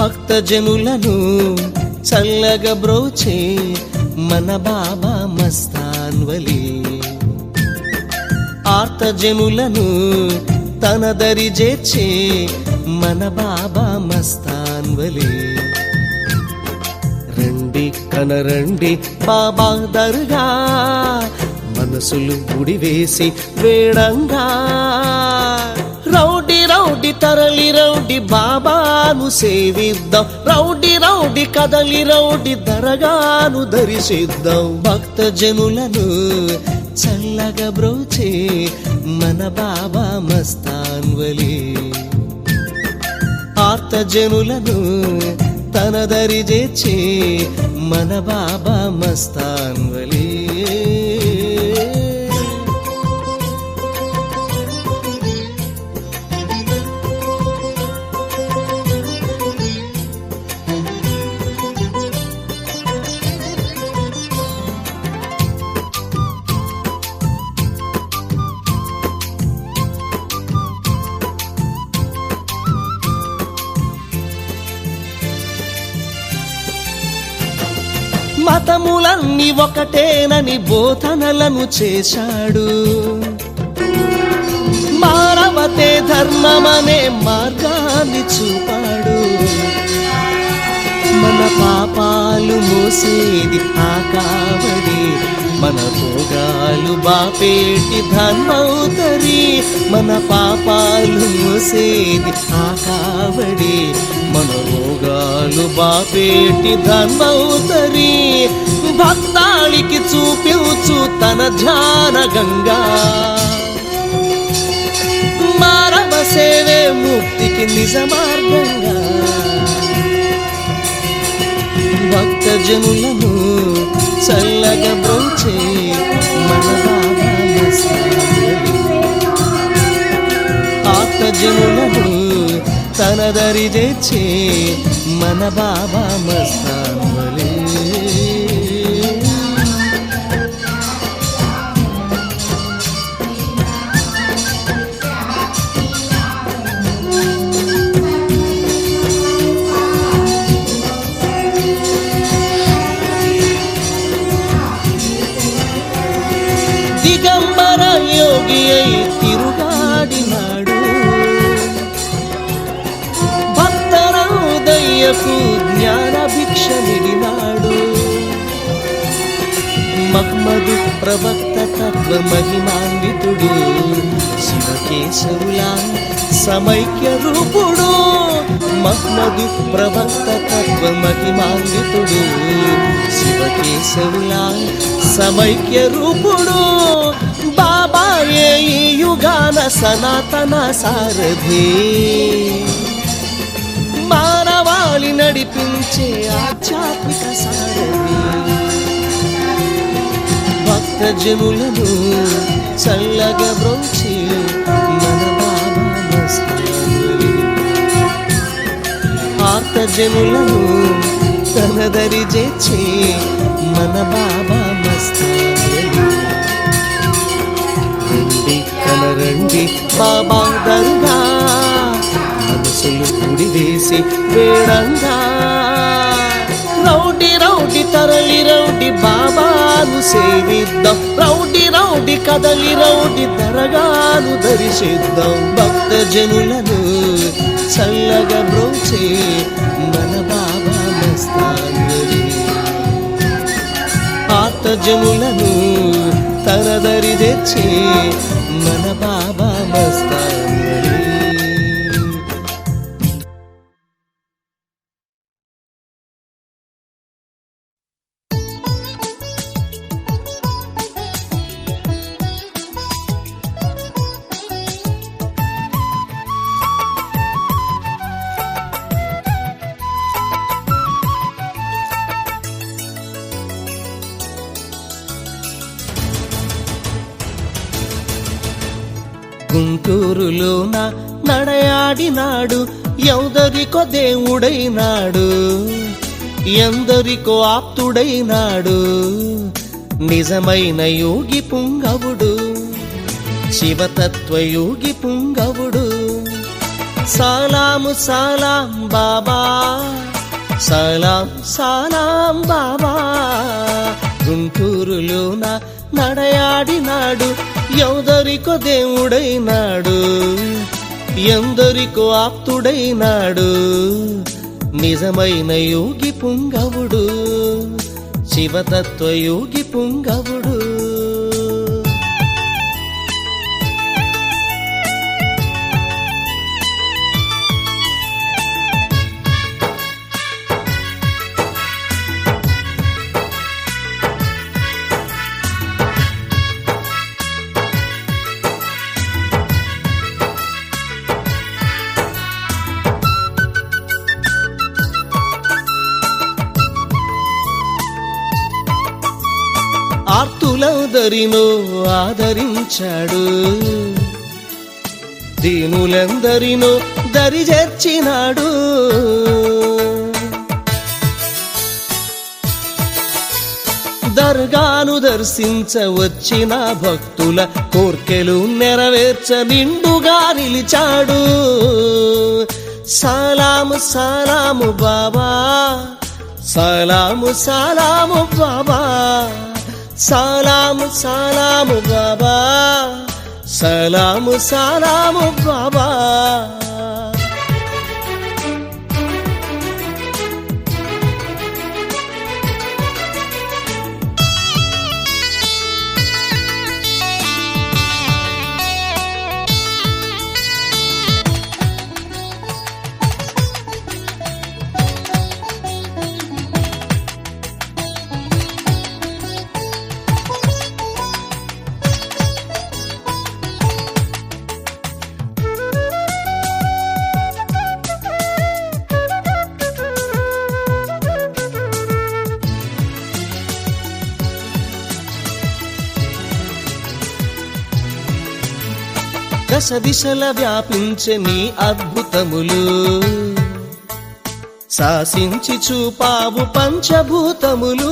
భక్తజనులను చల్లగా బ్రోచే మన బాబా మస్తాన్ వలి, ఆర్తజనులను తన దరి చేర్చే మన బాబా మస్తాన్ వలి. రండి కనరండి బాబా దర్గా, మనసులు గుడివేసి వేడంగా. రౌడి రౌడి తరలి రౌడి బాబాను సేవిద్దాం, రౌడి రౌడి కదలి రౌడి దరగాను దర్శిద్దాం. భక్తజనులను చల్లగా బ్రోచే మన బాబా మస్తాన్ వలి, ఆర్తజనులను తన దరి చేర్చే మన బాబా మస్తాన్ వలి. మతములన్నీ ఒకటేనని బోధనలను చేశాడు, మానవతే ధర్మమనే మార్గాన్ని చూపాడు. మన పాపాలు మోసేది ఆ కావడి, మన భోగాలు బాపేటి ధర్మౌతరి. మన పాపాలు మోసేది ఆ కావడి, మన భోగాలు బాపేటి ధర్మౌతరి. భక్తాళికి చూపించు తన ధ్యాన గంగా, మానవ సేవే ముక్తికి నిజ మార్గంగా. భక్తజనులను చల్లగా బ్రోచే మన బాబా మస్తాన్ వలి, ఆర్తజనులను తన దరి చేర్చే మన బాబా మస్తాన్ వలి. దిగంబర యోగి అయి తిరుగాడినాడు, భక్తరాదయ్యకు జ్ఞాన భిక్ష మిగినాడు. మహ్మదు ప్రవక్త తత్వ మహిమాన్వితుడు, శివకేశవుల సమైక్య రూపుడు. మహ్మదు ప్రవక్త తత్వ మహిమాన్వితుడు, శివకేశవుల సమైక్య రూపుడు. బాబాయే ఈ యుగాన సనాతన సారథి, మానవాళి నడిపించే ఆధ్యాత్మిక సారథి. భక్తజనులను చల్లగా బ్రోచే మన బాబా మస్తాన్ వలి, ఆర్తజనులను తన దరి చేర్చే మన బాబా మస్తాన్ వలి. రండి కనరండి బాబా దర్గా, మనసులు గుడివేసి వేడంగా. రౌడి రౌడి తరలి రౌడి బాబాను సేవిద్దాం, రౌడి రౌడి కదలి రౌడి దరగాను దర్శిద్దాం. భక్తజనులను చల్లగా బ్రోచే మన బాబా మస్తాన్ వలి, ఆర్తజనులను తన దరి తెచ్చే మన బాబా మస్తాన్ వలి. గుంటూరులోన నడయాడినాడు, ఎందరికో దేవుడైనాడు, ఎందరికో ఆప్తుడైనాడు. నిజమైన యోగి పుంగవుడు, శివతత్వ యోగి పుంగవుడు. సలాము సలాం బాబా, సలాం సలాం బాబా. గుంటూరులోన నడయాడినాడు, ఎందరికో దేవుడైనాడు, ఎందరికో ఆప్తుడైనాడు. నిజమైన యోగి పుంగవుడు, శివతత్వ యోగి పుంగవుడు. ఆర్తులందరినో ఆదరించాడు, దీనులందరినో దరిచేర్చినాడు. దర్గాను దర్శించ వచ్చిన భక్తుల కోర్కెలు నెరవేర్చ నిండుగా నిలిచాడు. సలాము సలాము బాబా, సలాము సలాము బాబా, సలాము సలాము బాబా, సలాము సలాము బాబా. దశ దిశల వ్యాపించే నీ అద్భుతములు, శాసించి చూపావు పంచభూతములు.